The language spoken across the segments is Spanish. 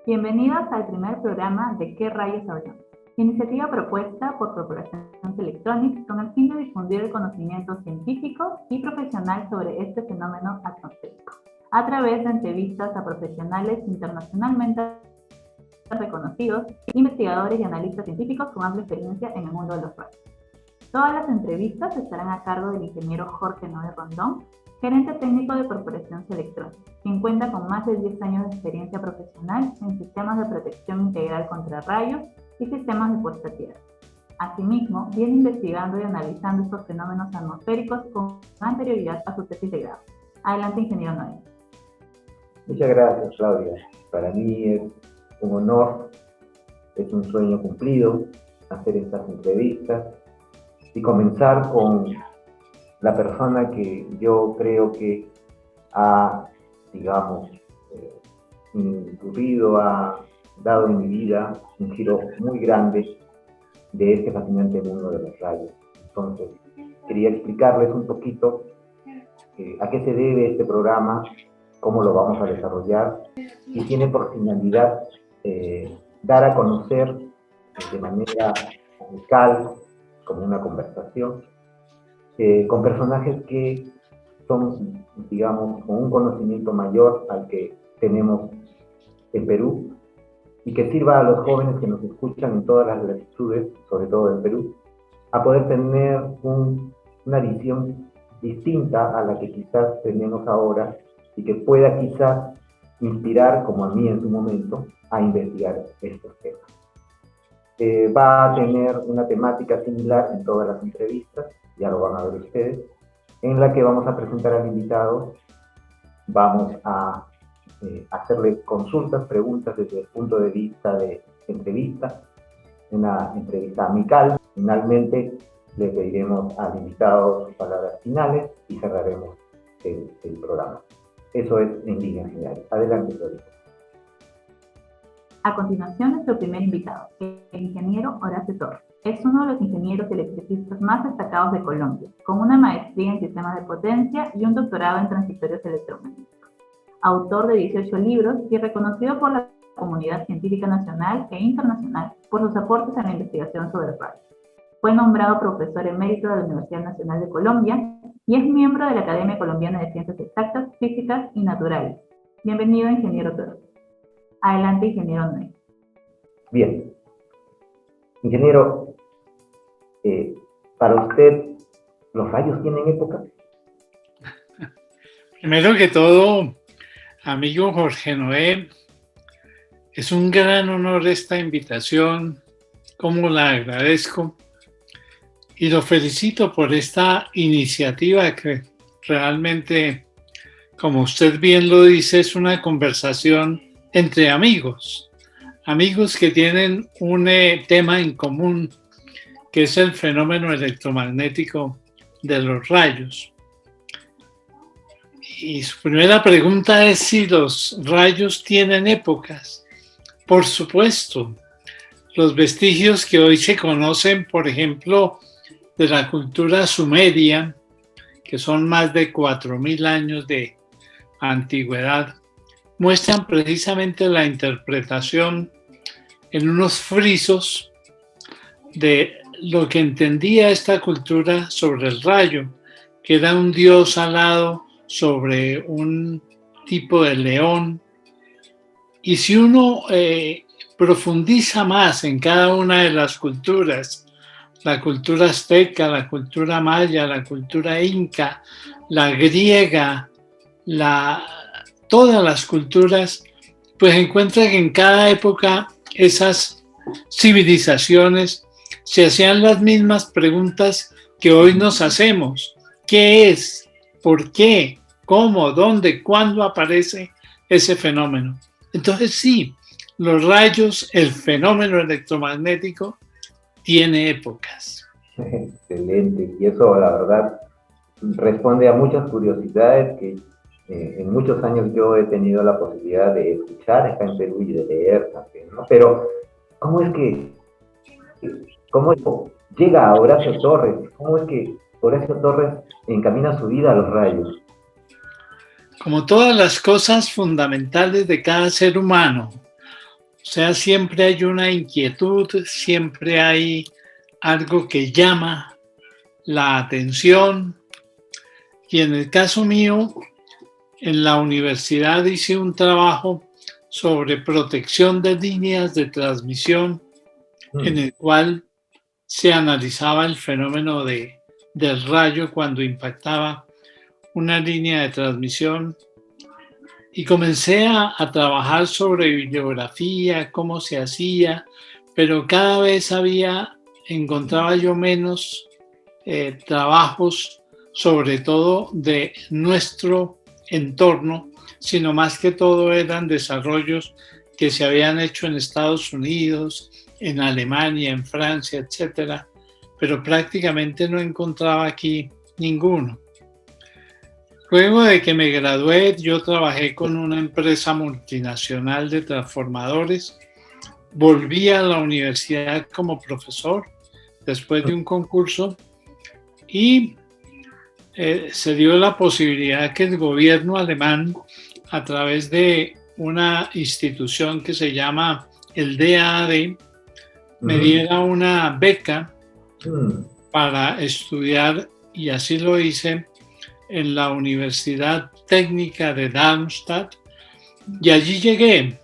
Bienvenidos al primer programa de ¿Qué rayos hablamos? Iniciativa propuesta por Corporación Electronics con el fin de difundir el conocimiento científico y profesional sobre este fenómeno atmosférico, a través de entrevistas a profesionales internacionalmente reconocidos, investigadores y analistas científicos con amplia experiencia en el mundo de los rayos. Todas las entrevistas estarán a cargo del ingeniero Jorge Noé Rondón, gerente técnico de Corporación Electronics, quien cuenta con más de 10 años de experiencia profesional en sistemas de protección integral contra rayos y sistemas de puesta a tierra. Asimismo, viene investigando y analizando estos fenómenos atmosféricos con anterioridad a su tesis de grado. Adelante, ingeniero Noé. Muchas gracias, Claudia. Para mí es un honor, es un sueño cumplido hacer estas entrevistas y comenzar con la persona que yo creo que ha, ha dado en mi vida un giro muy grande de este fascinante mundo de los rayos. Entonces, quería explicarles un poquito a qué se debe este programa, cómo lo vamos a desarrollar, y tiene por finalidad dar a conocer de manera amical, como una conversación, con personajes que son, con un conocimiento mayor al que tenemos en Perú, y que sirva a los jóvenes que nos escuchan en todas las latitudes, sobre todo en Perú, a poder tener una visión distinta a la que quizás tenemos ahora, y que pueda quizás inspirar, como a mí en su momento, a investigar estos temas. Va a tener una temática similar en todas las entrevistas, ya lo van a ver ustedes, en la que vamos a presentar al invitado, vamos a hacerle consultas, preguntas desde el punto de vista de entrevista, una entrevista amical. Finalmente, le pediremos al invitado sus palabras finales y cerraremos el programa. Eso es en líneas generales. Adelante, Florita. A continuación, nuestro primer invitado, el ingeniero Horacio Torres. Es uno de los ingenieros electricistas más destacados de Colombia, con una maestría en sistemas de potencia y un doctorado en transitorios electromagnéticos. Autor de 18 libros y reconocido por la comunidad científica nacional e internacional por sus aportes a la investigación sobre rayos. Fue nombrado profesor emérito de la Universidad Nacional de Colombia y es miembro de la Academia Colombiana de Ciencias Exactas, Físicas y Naturales. Bienvenido, ingeniero Torres. Adelante, ingeniero Noé. Bien. Ingeniero, para usted, ¿los rayos tienen época? Primero que todo, amigo Jorge Noé, es un gran honor esta invitación, como la agradezco, y lo felicito por esta iniciativa que realmente, como usted bien lo dice, es una conversación entre amigos que tienen un tema en común, que es el fenómeno electromagnético de los rayos. Y su primera pregunta es si los rayos tienen épocas. Por supuesto, los vestigios que hoy se conocen, por ejemplo, de la cultura sumeria, que son más de 4.000 años de antigüedad, muestran precisamente la interpretación en unos frisos de lo que entendía esta cultura sobre el rayo, que era un dios alado sobre un tipo de león. Y si uno profundiza más en cada una de las culturas, la cultura azteca, la cultura maya, la cultura inca, la griega, todas las culturas, pues encuentra que en cada época esas civilizaciones se hacían las mismas preguntas que hoy nos hacemos. ¿Qué es? ¿Por qué? ¿Cómo? ¿Dónde? ¿Cuándo aparece ese fenómeno? Entonces sí, los rayos, el fenómeno electromagnético, tiene épocas. Excelente. Y eso, la verdad, responde a muchas curiosidades que en muchos años yo he tenido la posibilidad de escuchar acá en Perú y de leer también, ¿no? Pero, ¿cómo llega a Horacio Torres? ¿Cómo es que Horacio Torres encamina su vida a los rayos? Como todas las cosas fundamentales de cada ser humano, sea, siempre hay una inquietud, siempre hay algo que llama la atención. Y en el caso mío, en la universidad hice un trabajo sobre protección de líneas de transmisión, en el cual se analizaba el fenómeno del rayo cuando impactaba una línea de transmisión. Y comencé a trabajar sobre bibliografía, cómo se hacía, pero cada vez encontraba yo menos trabajos, sobre todo de nuestro entorno, sino más que todo eran desarrollos que se habían hecho en Estados Unidos, en Alemania, en Francia, etcétera, pero prácticamente no encontraba aquí ninguno. Luego de que me gradué, yo trabajé con una empresa multinacional de transformadores. Volví a la universidad como profesor después de un concurso y se dio la posibilidad que el gobierno alemán, a través de una institución que se llama el DAAD, me diera una beca para estudiar, y así lo hice en la Universidad Técnica de Darmstadt, y allí llegué.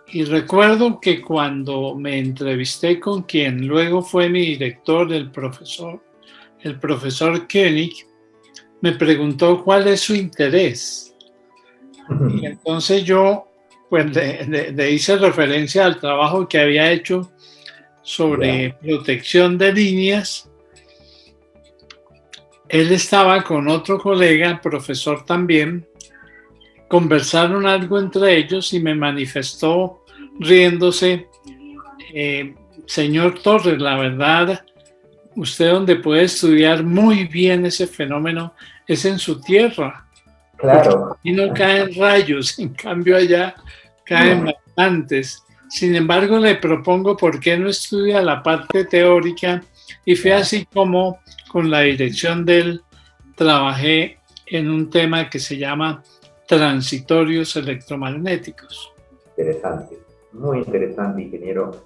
Y recuerdo que cuando me entrevisté con quien luego fue mi director, el profesor Koenig, me preguntó cuál es su interés. Y entonces yo pues le hice referencia al trabajo que había hecho sobre protección de líneas. Él estaba con otro colega, profesor también, conversaron algo entre ellos y me manifestó riéndose: señor Torres, la verdad, usted donde puede estudiar muy bien ese fenómeno es en su tierra. Claro. Y no caen rayos, en cambio allá caen bastantes. Sin embargo, le propongo por qué no estudia la parte teórica, y fue así como con la dirección de él trabajé en un tema que se llama transitorios electromagnéticos. Interesante, muy interesante, ingeniero.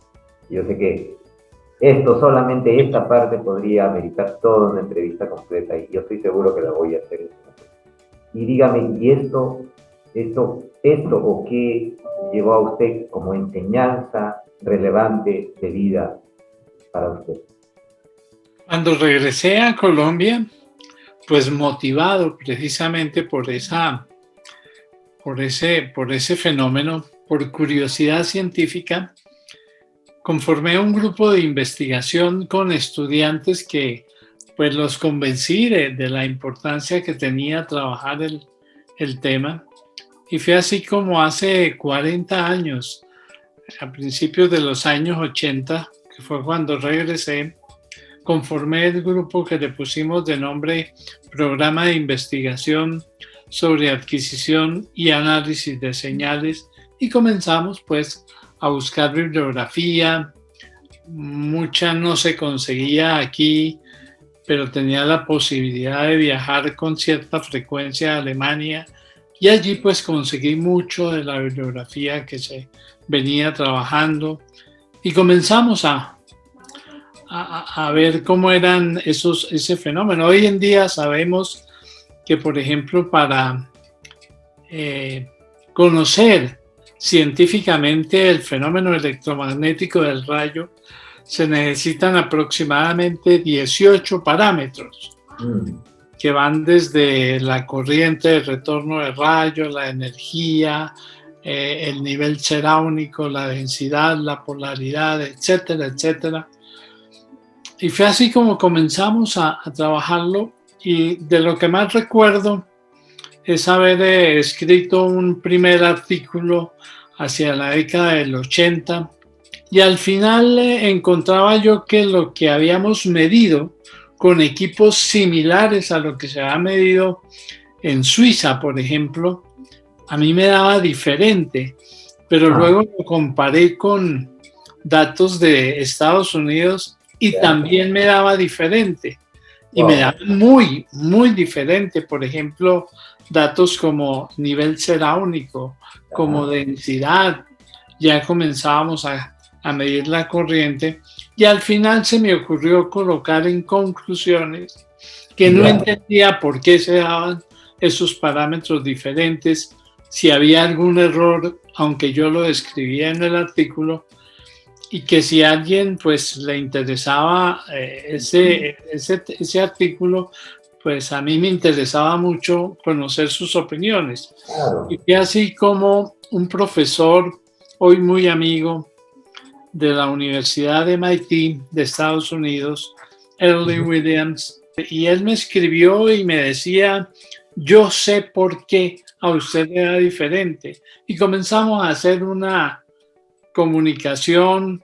Yo sé que solamente esta parte podría meritar toda una entrevista completa, y yo estoy seguro que la voy a hacer. Y dígame, ¿y esto o qué llevó a usted como enseñanza relevante de vida para usted? Cuando regresé a Colombia, pues motivado precisamente por ese fenómeno, por curiosidad científica, conformé un grupo de investigación con estudiantes que pues los convencí de la importancia que tenía trabajar el tema. Y fue así como hace 40 años, a principios de los años 80, que fue cuando regresé, conformé el grupo que le pusimos de nombre Programa de Investigación sobre Adquisición y Análisis de Señales, y comenzamos pues a buscar bibliografía. Mucha no se conseguía aquí, pero tenía la posibilidad de viajar con cierta frecuencia a Alemania, y allí pues conseguí mucho de la bibliografía que se venía trabajando, y comenzamos a ver cómo eran ese fenómeno. Hoy en día sabemos que, por ejemplo, para conocer científicamente el fenómeno electromagnético del rayo, se necesitan aproximadamente 18 parámetros que van desde la corriente de retorno de rayo, la energía, el nivel ceráunico, la densidad, la polaridad, etcétera, etcétera. Y fue así como comenzamos a trabajarlo, y de lo que más recuerdo es haber escrito un primer artículo hacia la década del 80, y al final encontraba yo que lo que habíamos medido con equipos similares a lo que se ha medido en Suiza, por ejemplo, a mí me daba diferente, pero luego lo comparé con datos de Estados Unidos y también me daba diferente, y me daba muy, muy diferente. Por ejemplo, datos como nivel ceráunico, como densidad, ya comenzábamos a medir la corriente y al final se me ocurrió colocar en conclusiones que no entendía por qué se daban esos parámetros diferentes, si había algún error, aunque yo lo describía en el artículo, y que si a alguien pues le interesaba ese artículo, pues a mí me interesaba mucho conocer sus opiniones. Claro. Y fue así como un profesor, hoy muy amigo, de la Universidad de MIT de Estados Unidos, Early Williams, y él me escribió y me decía, yo sé por qué a usted le da diferente. Y comenzamos a hacer una comunicación,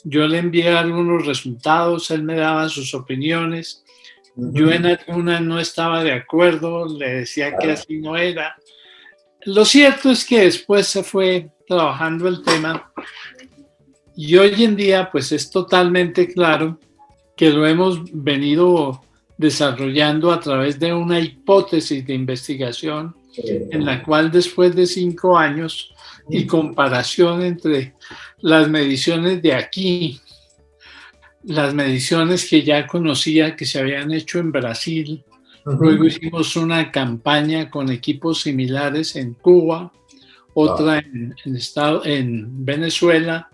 yo le envié algunos resultados, él me daba sus opiniones, yo en algunas no estaba de acuerdo, le decía que así no era. Lo cierto es que después se fue trabajando el tema y hoy en día pues es totalmente claro que lo hemos venido desarrollando a través de una hipótesis de investigación en la cual después de 5 años y comparación entre las mediciones de aquí, las mediciones que ya conocía que se habían hecho en Brasil, luego hicimos una campaña con equipos similares en Cuba, otra en Venezuela,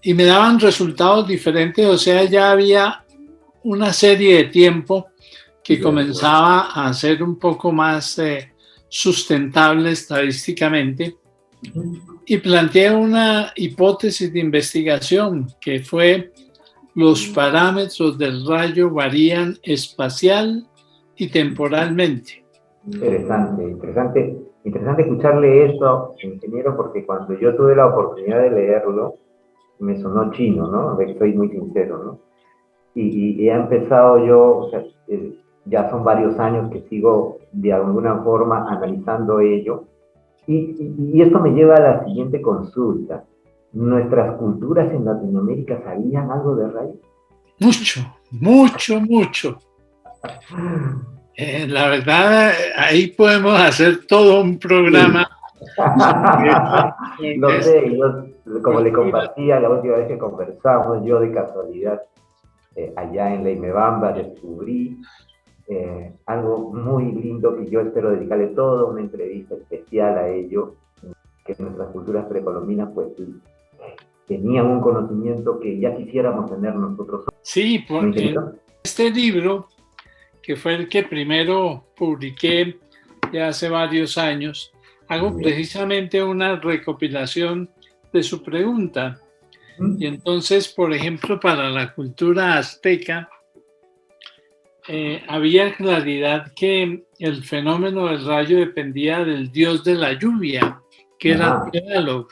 y me daban resultados diferentes, o sea, ya había una serie de tiempo que comenzaba a ser un poco más sustentable estadísticamente, y planteé una hipótesis de investigación que fue los parámetros del rayo varían espacial y temporalmente. Interesante escucharle eso, ingeniero, porque cuando yo tuve la oportunidad de leerlo, me sonó chino, ¿no? Soy muy sincero, ¿no? Y he empezado yo, o sea, ya son varios años que sigo de alguna forma analizando ello, y esto me lleva a la siguiente consulta. ¿Nuestras culturas en Latinoamérica sabían algo de rayos? Mucho. La verdad, ahí podemos hacer todo un programa. Lo sé, como le compartía la última vez que conversamos, yo de casualidad, allá en Leimebamba, descubrí algo muy lindo que yo espero dedicarle toda una entrevista especial a ello, que nuestras culturas precolombinas pues tenían un conocimiento que ya quisiéramos tener nosotros. Sí, porque este libro, que fue el que primero publiqué ya hace varios años, hago precisamente una recopilación de su pregunta. Y entonces, por ejemplo, para la cultura azteca, había claridad que el fenómeno del rayo dependía del dios de la lluvia, que era Tlaloc.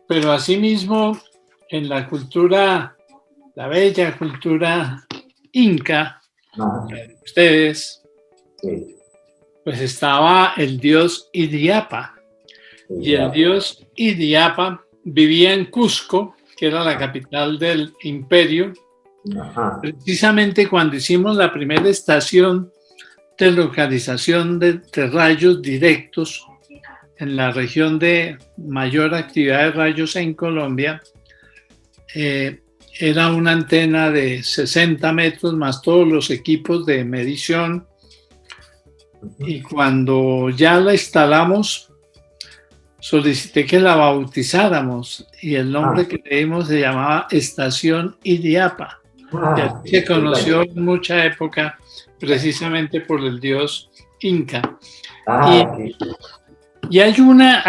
Pero asimismo, en la cultura, la bella cultura inca, ustedes, pues estaba el dios Iriapa. Y el dios Iriapa vivía en Cusco, que era la capital del imperio. Precisamente cuando hicimos la primera estación de localización de rayos directos en la región de mayor actividad de rayos en Colombia, era una antena de 60 metros más todos los equipos de medición, y cuando ya la instalamos solicité que la bautizáramos y el nombre que le dimos se llamaba Estación Iriapa. Y así se conoció en mucha época precisamente por el dios Inca. Y hay una,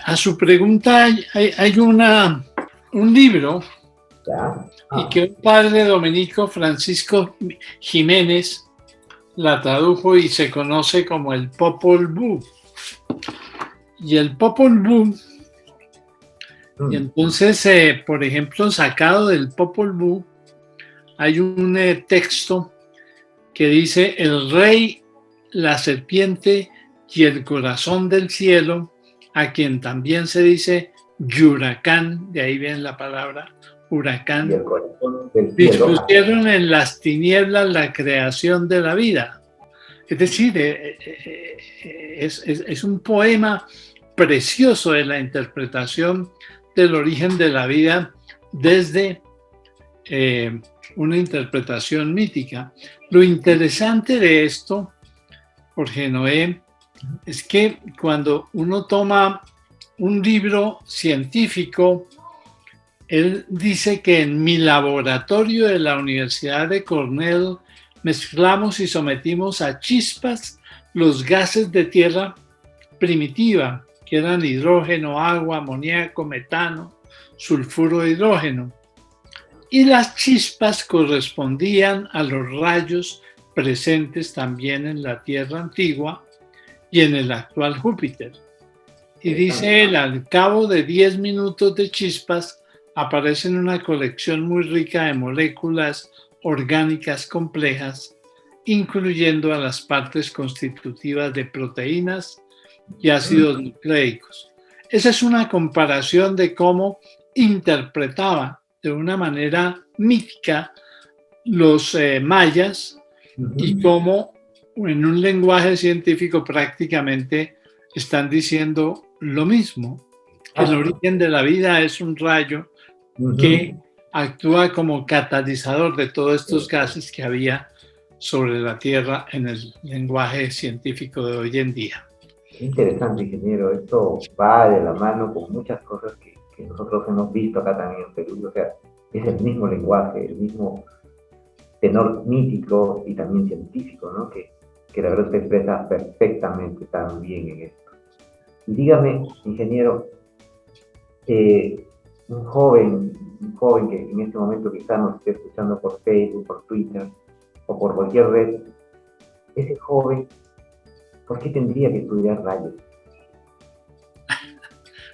a su pregunta, hay un libro y que un padre dominico, Francisco Jiménez, la tradujo y se conoce como el Popol Vuh. Y el Popol Vuh, y entonces, por ejemplo, sacado del Popol Vuh, hay un texto que dice: el rey, la serpiente y el corazón del cielo, a quien también se dice Yuracán, de ahí viene la palabra huracán, dispusieron en las tinieblas la creación de la vida. Es decir, es un poema precioso de la interpretación del origen de la vida desde una interpretación mítica. Lo interesante de esto, Jorge Noé, es que cuando uno toma un libro científico, él dice que en mi laboratorio de la Universidad de Cornell mezclamos y sometimos a chispas los gases de tierra primitiva, que eran hidrógeno, agua, amoníaco, metano, sulfuro de hidrógeno. Y las chispas correspondían a los rayos presentes también en la Tierra antigua y en el actual Júpiter. Y dice él, al cabo de 10 minutos de chispas, aparecen una colección muy rica de moléculas orgánicas complejas, incluyendo a las partes constitutivas de proteínas y ácidos nucleicos. Esa es una comparación de cómo interpretaba de una manera mítica los mayas y cómo en un lenguaje científico prácticamente están diciendo lo mismo. El origen de la vida es un rayo que actúa como catalizador de todos estos gases que había sobre la Tierra en el lenguaje científico de hoy en día. Qué interesante, ingeniero. Esto va de la mano con muchas cosas que nosotros hemos visto acá también en Perú. O sea, es el mismo lenguaje, el mismo tenor mítico y también científico, ¿no? Que la verdad se expresa perfectamente también en esto. Y dígame, ingeniero, un joven que en este momento quizás nos esté escuchando por Facebook, por Twitter o por cualquier red, ese joven, ¿por qué tendría que estudiar rayos?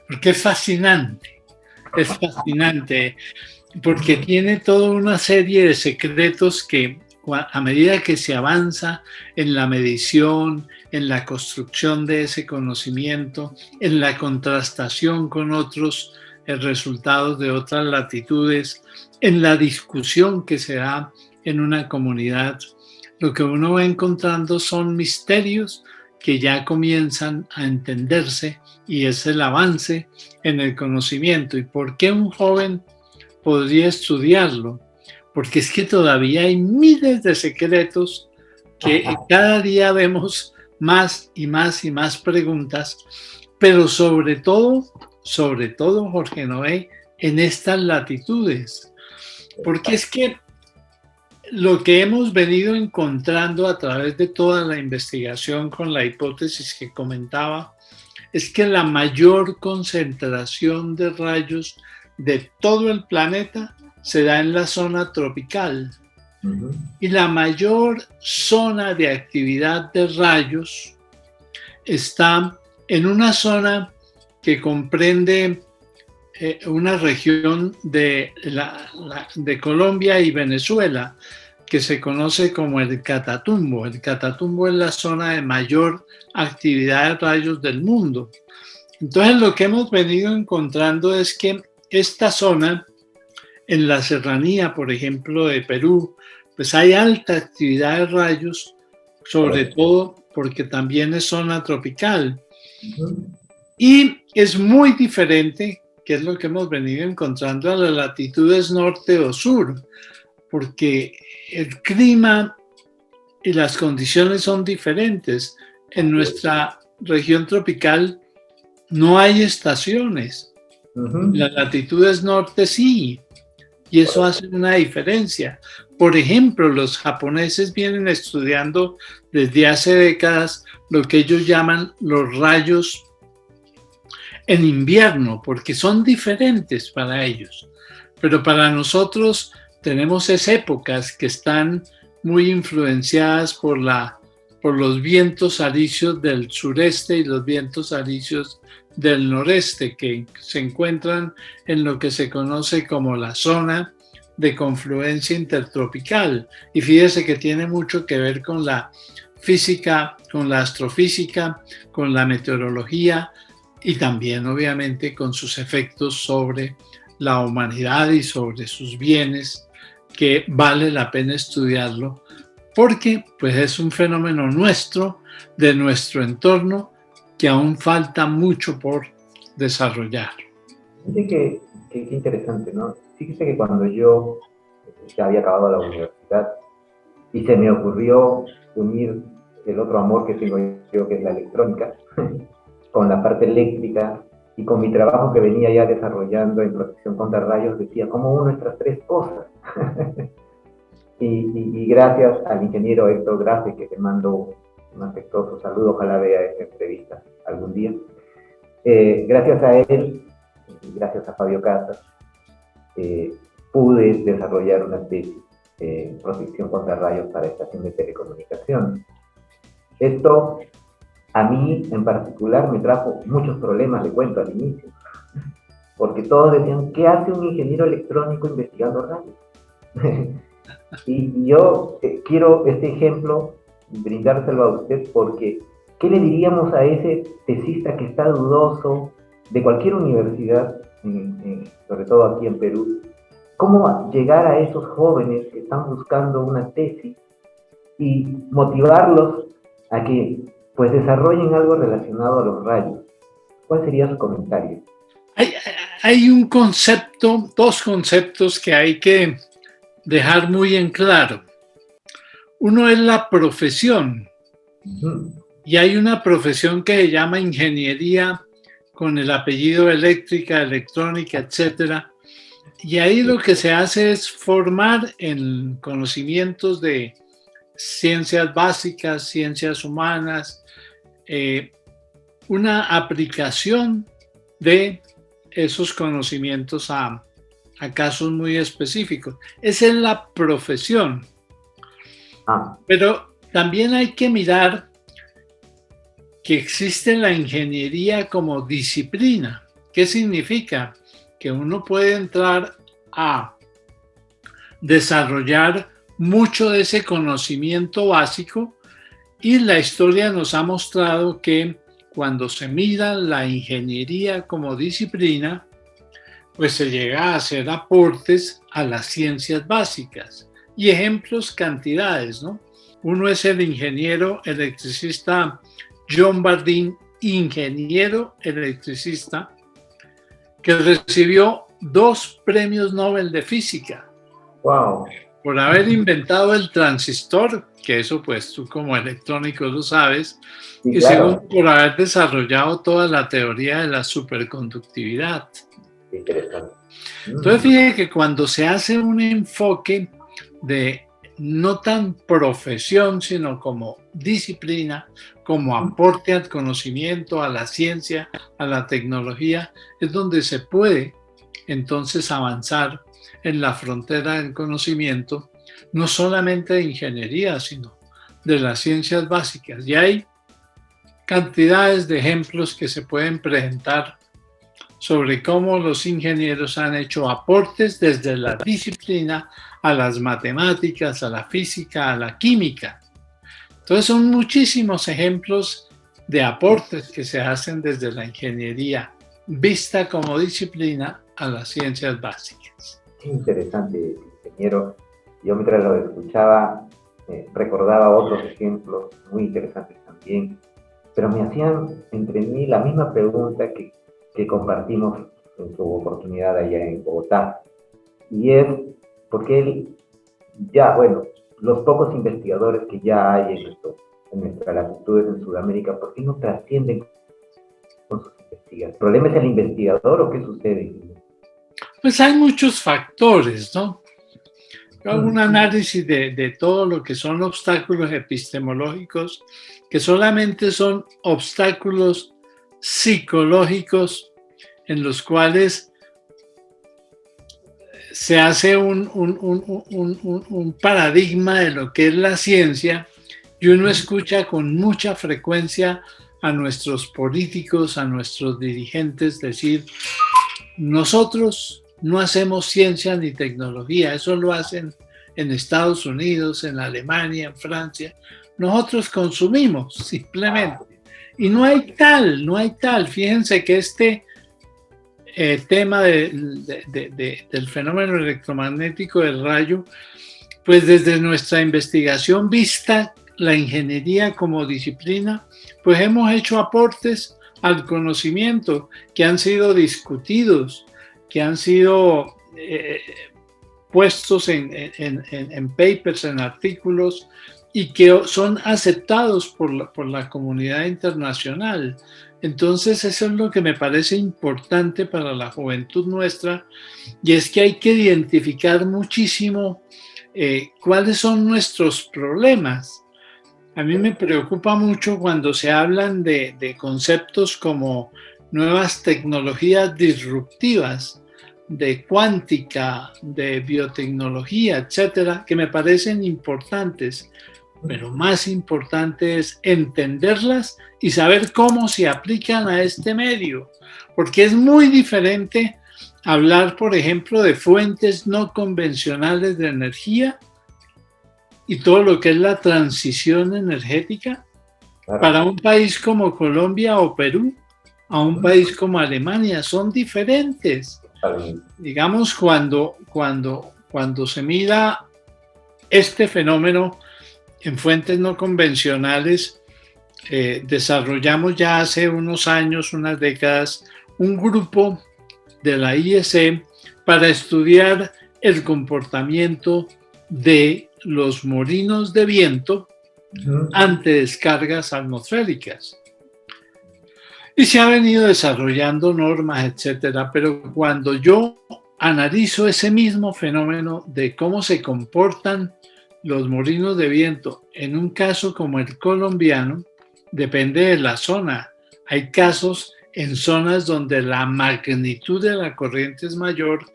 Porque es fascinante, porque tiene toda una serie de secretos que a medida que se avanza en la medición, en la construcción de ese conocimiento, en la contrastación con otros resultados de otras latitudes, en la discusión que se da en una comunidad, lo que uno va encontrando son misterios que ya comienzan a entenderse y es el avance en el conocimiento. ¿Y por qué un joven podría estudiarlo? Porque es que todavía hay miles de secretos que cada día vemos más y más y más preguntas, pero sobre todo, Jorge Noé, en estas latitudes. Porque es que lo que hemos venido encontrando a través de toda la investigación con la hipótesis que comentaba, es que la mayor concentración de rayos de todo el planeta se da en la zona tropical. Y la mayor zona de actividad de rayos está en una zona que comprende una región de Colombia y Venezuela, que se conoce como el Catatumbo. El Catatumbo es la zona de mayor actividad de rayos del mundo. Entonces, lo que hemos venido encontrando es que esta zona, en la serranía, por ejemplo, de Perú, pues hay alta actividad de rayos, sobre todo porque también es zona tropical. Y es muy diferente, que es lo que hemos venido encontrando a las latitudes norte o sur, porque el clima y las condiciones son diferentes. En nuestra región tropical no hay estaciones. En las latitudes norte sí, y eso hace una diferencia. Por ejemplo, los japoneses vienen estudiando desde hace décadas lo que ellos llaman los rayos en invierno, porque son diferentes para ellos. Pero para nosotros tenemos esas épocas que están muy influenciadas por los vientos alisios del sureste y los vientos alisios del noreste, que se encuentran en lo que se conoce como la zona de confluencia intertropical. Y fíjese que tiene mucho que ver con la física, con la astrofísica, con la meteorología y también obviamente con sus efectos sobre la humanidad y sobre sus bienes, que vale la pena estudiarlo porque pues es un fenómeno nuestro, de nuestro entorno, que aún falta mucho por desarrollar. Fíjese que interesante, ¿no? Fíjese que cuando yo ya había acabado la universidad y se me ocurrió unir el otro amor que tengo yo, que es la electrónica, con la parte eléctrica y con mi trabajo que venía ya desarrollando en protección contra rayos, decía, ¿cómo uno estas tres cosas? y gracias al ingeniero Héctor Grafe, que te mando un afectuoso saludo, ojalá vea esta entrevista algún día. Gracias a él, y gracias a Fabio Casas, pude desarrollar una tesis en protección contra rayos para estación de telecomunicación. Esto a mí en particular me trajo muchos problemas, le cuento al inicio, porque todos decían, ¿qué hace un ingeniero electrónico investigando rayos? y yo quiero este ejemplo brindárselo a usted porque ¿qué le diríamos a ese tesista que está dudoso de cualquier universidad, sobre todo aquí en Perú? ¿Cómo llegar a esos jóvenes que están buscando una tesis y motivarlos a que pues desarrollen algo relacionado a los rayos? ¿Cuál sería su comentario? Hay un concepto, dos conceptos que hay que dejar muy en claro. Uno es la profesión. Y hay una profesión que se llama ingeniería con el apellido eléctrica, electrónica, etcétera. Y ahí lo que se hace es formar en conocimientos de ciencias básicas, ciencias humanas, una aplicación de esos conocimientos a casos muy específicos. Esa es la profesión. Pero también hay que mirar que existe la ingeniería como disciplina. ¿Qué significa? Que uno puede entrar a desarrollar mucho de ese conocimiento básico y la historia nos ha mostrado que cuando se mira la ingeniería como disciplina, pues se llega a hacer aportes a las ciencias básicas. Y ejemplos, cantidades, ¿no? Uno es el ingeniero electricista John Bardeen, ingeniero electricista, que recibió 2 premios Nobel de física. ¡Wow! Por haber inventado el transistor, que eso pues tú como electrónico lo sabes, sí, y claro. Segundo, por haber desarrollado toda la teoría de la superconductividad. Interesante. Entonces fíjate que cuando se hace un enfoque de no tan profesión, sino como disciplina, como aporte al conocimiento, a la ciencia, a la tecnología, es donde se puede entonces avanzar en la frontera del conocimiento, no solamente de ingeniería, sino de las ciencias básicas. Y hay cantidades de ejemplos que se pueden presentar sobre cómo los ingenieros han hecho aportes desde la disciplina a las matemáticas, a la física, a la química. Entonces son muchísimos ejemplos de aportes que se hacen desde la ingeniería vista como disciplina a las ciencias básicas. Qué interesante, ingeniero. Yo mientras lo escuchaba recordaba otros ejemplos muy interesantes también, pero me hacían entre mí la misma pregunta que compartimos en su oportunidad allá en Bogotá, y es ¿por qué los pocos investigadores que ya hay en nuestras latitudes en Sudamérica, ¿por qué no trascienden con sus investigaciones? ¿El problema es el investigador o qué sucede? Pues hay muchos factores, ¿no? Yo hago un análisis de todo lo que son obstáculos epistemológicos, que solamente son obstáculos psicológicos en los cuales se hace un paradigma de lo que es la ciencia, y uno escucha con mucha frecuencia a nuestros políticos, a nuestros dirigentes decir: nosotros no hacemos ciencia ni tecnología, eso lo hacen en Estados Unidos, en Alemania, en Francia. Nosotros consumimos simplemente. Y no hay tal. Fíjense que este tema del fenómeno electromagnético del rayo, pues desde nuestra investigación vista la ingeniería como disciplina, pues hemos hecho aportes al conocimiento que han sido discutidos, que han sido puestos en papers, en artículos, y que son aceptados por la comunidad internacional. Entonces eso es lo que me parece importante para la juventud nuestra, y es que hay que identificar muchísimo cuáles son nuestros problemas. A mí me preocupa mucho cuando se hablan de conceptos como nuevas tecnologías disruptivas, de cuántica, de biotecnología, etcétera, que me parecen importantes, pero más importante es entenderlas y saber cómo se aplican a este medio, porque es muy diferente hablar, por ejemplo, de fuentes no convencionales de energía y todo lo que es la transición energética para un país como Colombia o Perú, a un país como Alemania, son diferentes. Digamos, cuando se mira este fenómeno en fuentes no convencionales, desarrollamos ya hace unos años, unas décadas, un grupo de la IEC para estudiar el comportamiento de los molinos de viento ante descargas atmosféricas. Y se ha venido desarrollando normas, etcétera, pero cuando yo analizo ese mismo fenómeno de cómo se comportan los molinos de viento en un caso como el colombiano, depende de la zona. Hay casos en zonas donde la magnitud de la corriente es mayor,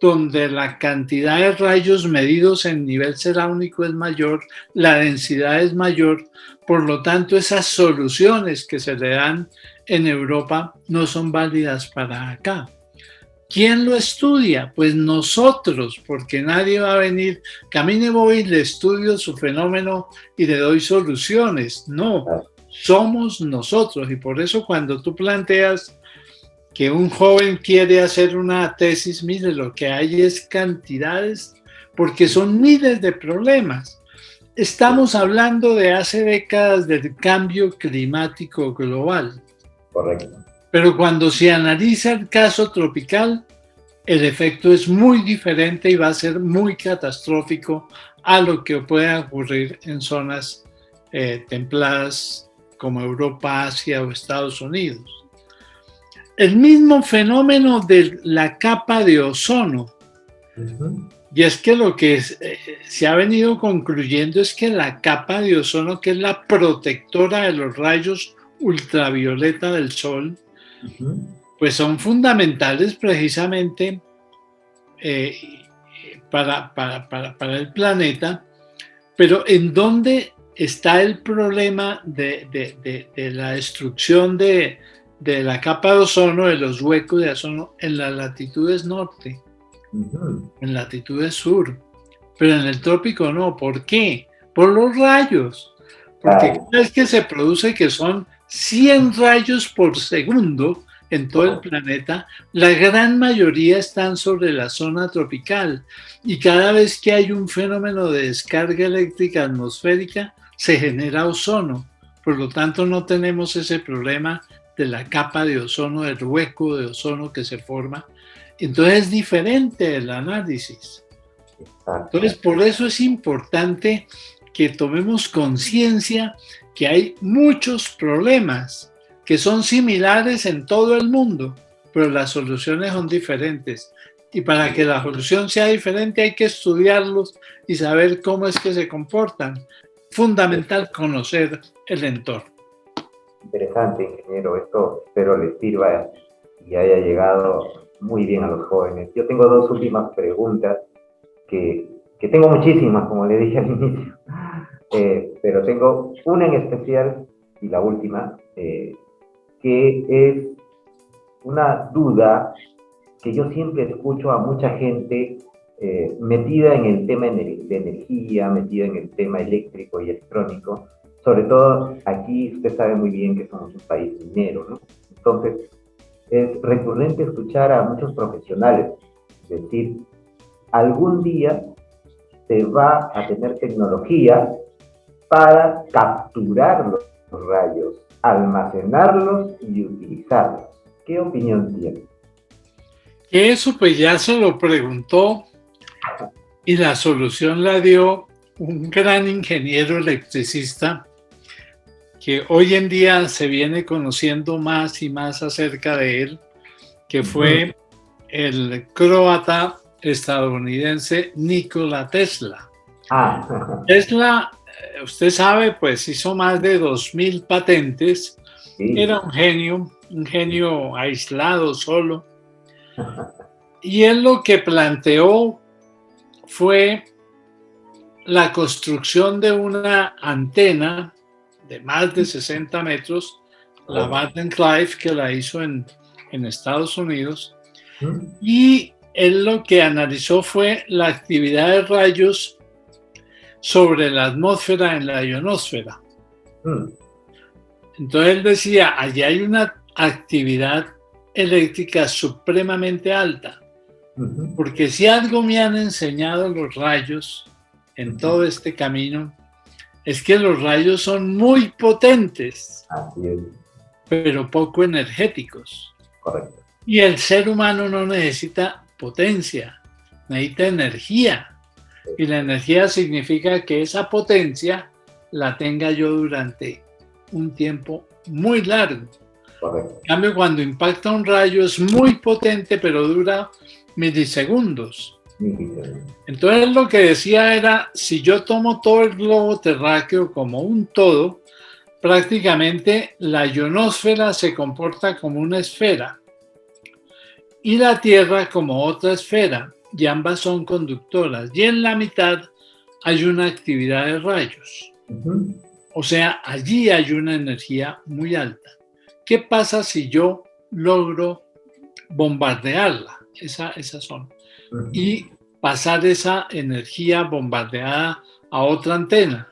donde la cantidad de rayos medidos en nivel cerámico es mayor, la densidad es mayor, por lo tanto esas soluciones que se le dan en Europa no son válidas para acá. ¿Quién lo estudia? Pues nosotros, porque nadie va a venir, camine voy, le estudio su fenómeno y le doy soluciones. No, somos nosotros. Y por eso cuando tú planteas que un joven quiere hacer una tesis, mire, lo que hay es cantidades, porque son miles de problemas. Estamos hablando de hace décadas del cambio climático global. Correcto. Pero cuando se analiza el caso tropical, el efecto es muy diferente y va a ser muy catastrófico a lo que pueda ocurrir en zonas templadas como Europa, Asia o Estados Unidos. El mismo fenómeno de la capa de ozono. Y es que lo que se ha venido concluyendo es que la capa de ozono, que es la protectora de los rayos ultravioleta del sol, pues son fundamentales precisamente para el planeta. Pero ¿en dónde está el problema de la destrucción de la capa de ozono, de los huecos de ozono? En las latitudes norte, en latitudes sur, pero en el trópico no. ¿Por qué? Por los rayos. Porque cada vez que se produce, que son 100 rayos por segundo en todo el planeta, la gran mayoría están sobre la zona tropical, y cada vez que hay un fenómeno de descarga eléctrica atmosférica se genera ozono. Por lo tanto, no tenemos ese problema de la capa de ozono, del hueco de ozono que se forma. Entonces es diferente el análisis. Entonces, por eso es importante que tomemos conciencia que hay muchos problemas que son similares en todo el mundo, pero las soluciones son diferentes. Y para que la solución sea diferente hay que estudiarlos y saber cómo es que se comportan. Fundamental conocer el entorno. Interesante, ingeniero. Esto espero les sirva y haya llegado muy bien a los jóvenes. Yo tengo dos últimas preguntas que tengo muchísimas, como le dije al inicio. Pero tengo una en especial y la última, que es una duda que yo siempre escucho a mucha gente metida en el tema de energía, metida en el tema eléctrico y electrónico. Sobre todo aquí usted sabe muy bien que somos un país minero, ¿no? Entonces es recurrente escuchar a muchos profesionales decir, algún día se va a tener tecnología para capturar los rayos, almacenarlos y utilizarlos. ¿Qué opinión tiene? Eso pues ya se lo preguntó y la solución la dio un gran ingeniero electricista que hoy en día se viene conociendo más y más acerca de él, que fue el croata estadounidense Nikola Tesla. Tesla, usted sabe, pues hizo más de 2000 patentes. Sí. Era un genio aislado, solo. Y él lo que planteó fue la construcción de una antena de más de 60 metros, la Barton Clive, que la hizo en Estados Unidos. Y él lo que analizó fue la actividad de rayos sobre la atmósfera en la ionosfera. Entonces él decía, allí hay una actividad eléctrica supremamente alta, porque si algo me han enseñado los rayos en todo este camino, es que los rayos son muy potentes, pero poco energéticos. Correcto. Y el ser humano no necesita potencia, necesita energía. Y la energía significa que esa potencia la tenga yo durante un tiempo muy largo. Correcto. En cambio, cuando impacta un rayo es muy potente, pero dura milisegundos. Entonces lo que decía era, si yo tomo todo el globo terráqueo como un todo, prácticamente la ionosfera se comporta como una esfera y la Tierra como otra esfera, y ambas son conductoras, y en la mitad hay una actividad de rayos. O sea, allí hay una energía muy alta. ¿Qué pasa si yo logro bombardearla, esa zona, y pasar esa energía bombardeada a otra antena?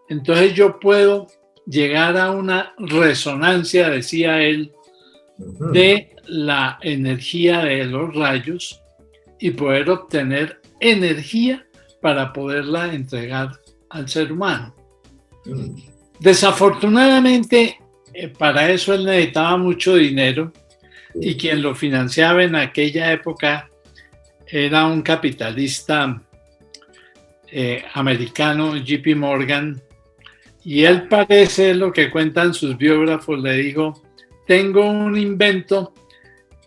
Entonces yo puedo llegar a una resonancia, decía él, de la energía de los rayos y poder obtener energía para poderla entregar al ser humano. Desafortunadamente, para eso él necesitaba mucho dinero y quien lo financiaba en aquella época era un capitalista americano, JP Morgan, y él parece, lo que cuentan sus biógrafos, le dijo, tengo un invento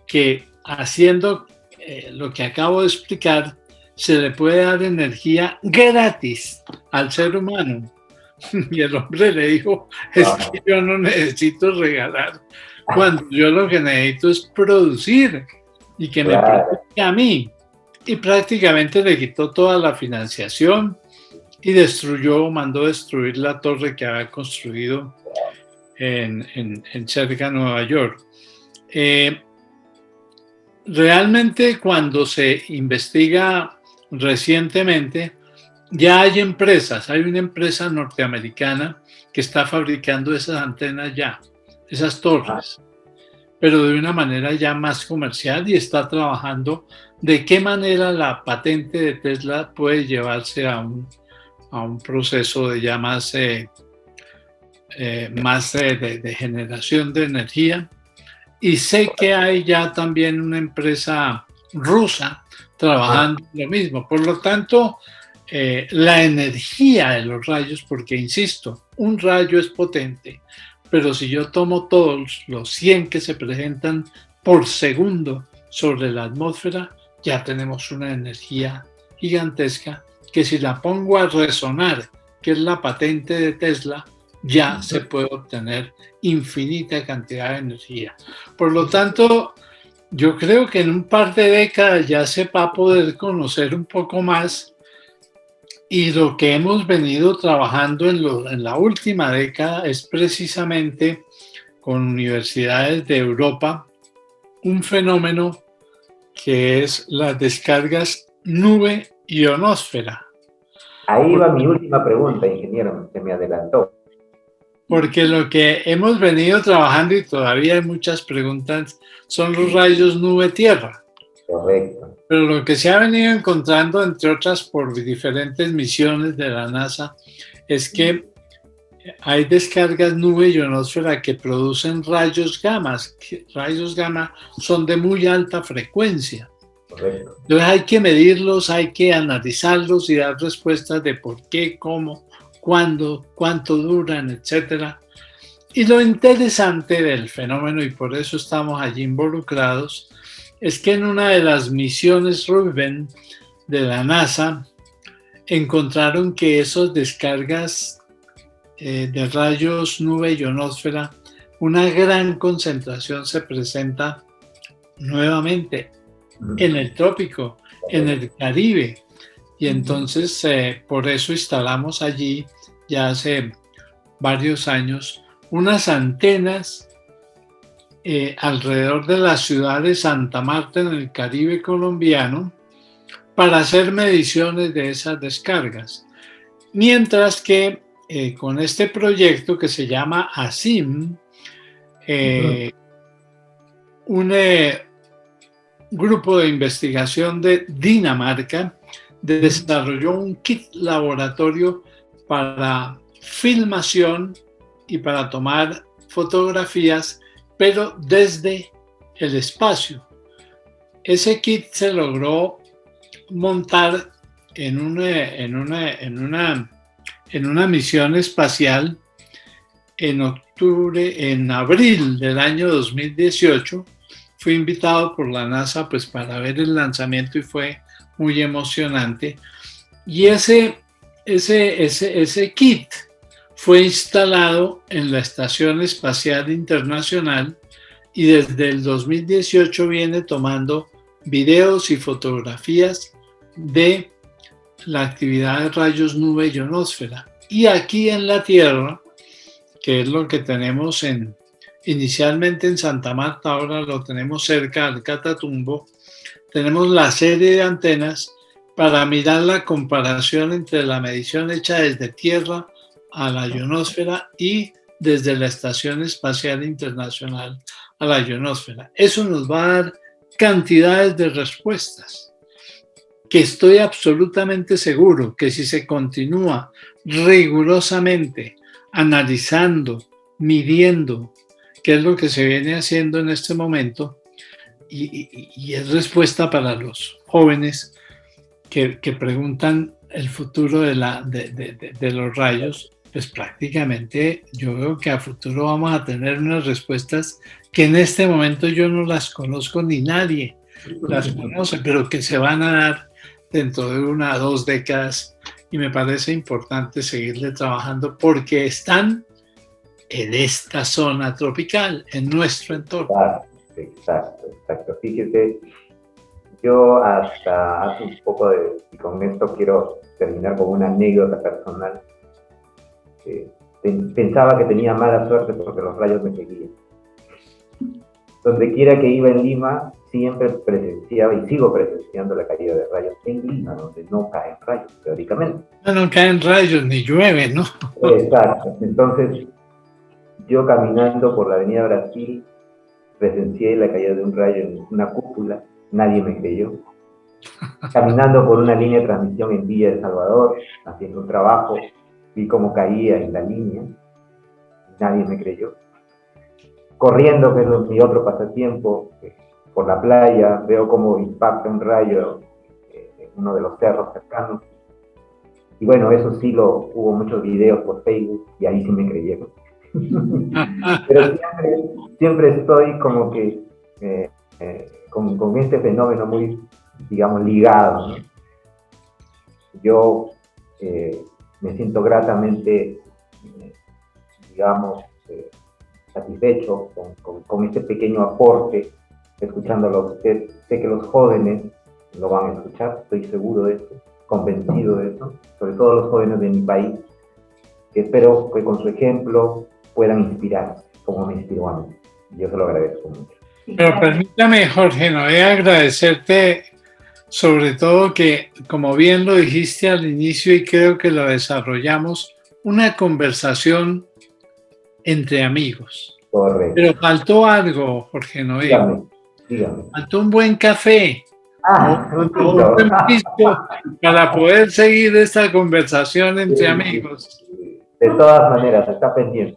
que haciendo lo que acabo de explicar, se le puede dar energía gratis al ser humano. Y el hombre le dijo, es que yo no necesito regalar, cuando yo lo que necesito es producir y que me produzca a mí. Y prácticamente le quitó toda la financiación y mandó destruir la torre que había construido en cerca de Nueva York. Realmente cuando se investiga recientemente, ya hay empresas, hay una empresa norteamericana que está fabricando esas antenas ya, esas torres, pero de una manera ya más comercial y está trabajando de qué manera la patente de Tesla puede llevarse a un proceso de ya más de generación de energía. Y sé que hay ya también una empresa rusa trabajando en lo mismo. Por lo tanto, la energía de los rayos, porque insisto, un rayo es potente, pero si yo tomo todos los 100 que se presentan por segundo sobre la atmósfera, ya tenemos una energía gigantesca que si la pongo a resonar, que es la patente de Tesla, ya se puede obtener infinita cantidad de energía. Por lo tanto, yo creo que en un par de décadas ya se va a poder conocer un poco más, y lo que hemos venido trabajando en la última década es precisamente con universidades de Europa un fenómeno que es las descargas nube-ionosfera. Ahí va mi última pregunta, ingeniero, se me adelantó. Porque lo que hemos venido trabajando, y todavía hay muchas preguntas, son los rayos nube-tierra. Correcto. Pero lo que se ha venido encontrando, entre otras por diferentes misiones de la NASA, es que hay descargas nube ionosfera que producen rayos gamma. Rayos gamma son de muy alta frecuencia. Correcto. Entonces hay que medirlos, hay que analizarlos y dar respuestas de por qué, cómo, cuándo, cuánto duran, etcétera. Y lo interesante del fenómeno, y por eso estamos allí involucrados, es que en una de las misiones Rubén de la NASA encontraron que esas descargas de rayos nube ionosfera, una gran concentración se presenta nuevamente en el trópico, en el Caribe. Y entonces por eso instalamos allí ya hace varios años unas antenas alrededor de la ciudad de Santa Marta en el Caribe colombiano para hacer mediciones de esas descargas. Mientras que con este proyecto que se llama ASIM, un grupo de investigación de Dinamarca desarrolló un kit laboratorio para filmación y para tomar fotografías, pero desde el espacio. Ese kit se logró montar en una misión espacial en abril del año 2018. Fui invitado por la NASA pues para ver el lanzamiento y fue muy emocionante. Y ese kit fue instalado en la Estación Espacial Internacional y desde el 2018 viene tomando videos y fotografías de la actividad de rayos nube ionosfera. Y aquí en la Tierra, que es lo que tenemos inicialmente en Santa Marta, ahora lo tenemos cerca del Catatumbo, tenemos la serie de antenas para mirar la comparación entre la medición hecha desde Tierra a la ionosfera y desde la Estación Espacial Internacional a la ionosfera. Eso nos va a dar cantidades de respuestas que estoy absolutamente seguro que si se continúa rigurosamente analizando, midiendo, qué es lo que se viene haciendo en este momento, y es respuesta para los jóvenes que preguntan el futuro de los rayos, pues prácticamente yo veo que a futuro vamos a tener unas respuestas que en este momento yo no las conozco ni nadie las conoce, pero que se van a dar dentro de 1 o 2 décadas, y me parece importante seguirle trabajando porque están en esta zona tropical, en nuestro entorno. Exacto. Fíjese, yo hasta hace un poco y con esto quiero terminar con una anécdota personal. Pensaba que tenía mala suerte porque los rayos me seguían. Donde quiera que iba en Lima, siempre presenciaba y sigo presenciando la caída de rayos en Lima, donde no caen rayos, teóricamente. No caen rayos ni llueve, ¿no? Exacto. Entonces, yo caminando por la Avenida Brasil, presencié la caída de un rayo en una cúpula, nadie me creyó. Caminando por una línea de transmisión en Villa El Salvador, haciendo un trabajo, vi cómo caía en la línea, nadie me creyó. Corriendo, que es mi otro pasatiempo, por la playa, veo cómo impacta un rayo en uno de los cerros cercanos. Y bueno, eso sí, hubo muchos videos por Facebook y ahí sí me creyeron. Pero siempre estoy como que con este fenómeno muy, digamos, ligado, ¿no? Yo me siento gratamente, digamos, satisfecho con este pequeño aporte, escuchándolo a usted. Sé que los jóvenes lo van a escuchar, estoy seguro de eso, convencido de eso, sobre todo los jóvenes de mi país, que espero que con su ejemplo puedan inspirarse, como me inspiró a mí. Yo se lo agradezco mucho. Pero permítame, Jorge Noé, agradecerte sobre todo que, como bien lo dijiste al inicio y creo que lo desarrollamos, una conversación entre amigos. Correcto. Pero faltó algo, Jorge Noé. Dígame. Faltó un buen café. Un un buen pisco para poder seguir esta conversación entre amigos. De todas maneras, está pendiente.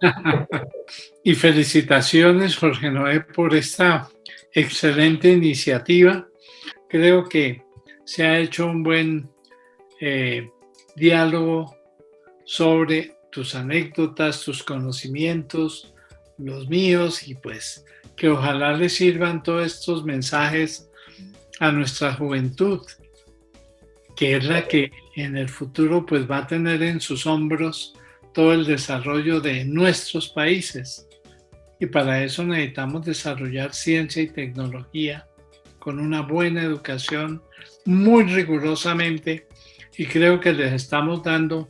Y felicitaciones, Jorge Noé, por esta excelente iniciativa. Creo que se ha hecho un buen diálogo sobre tus anécdotas, tus conocimientos, los míos, y pues que ojalá les sirvan todos estos mensajes a nuestra juventud, que es la que en el futuro pues va a tener en sus hombros todo el desarrollo de nuestros países. Y para eso necesitamos desarrollar ciencia y tecnología con una buena educación, muy rigurosamente, y creo que les estamos dando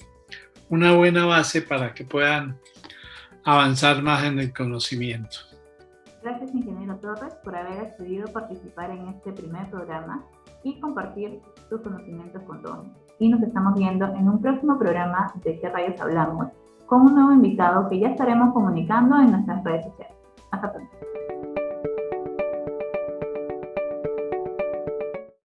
una buena base para que puedan avanzar más en el conocimiento. Gracias, ingeniero Torres, por haber accedido a participar en este primer programa y compartir tus conocimientos con todos. Y nos estamos viendo en un próximo programa de ¿Qué rayos hablamos? Con un nuevo invitado que ya estaremos comunicando en nuestras redes sociales. Hasta pronto.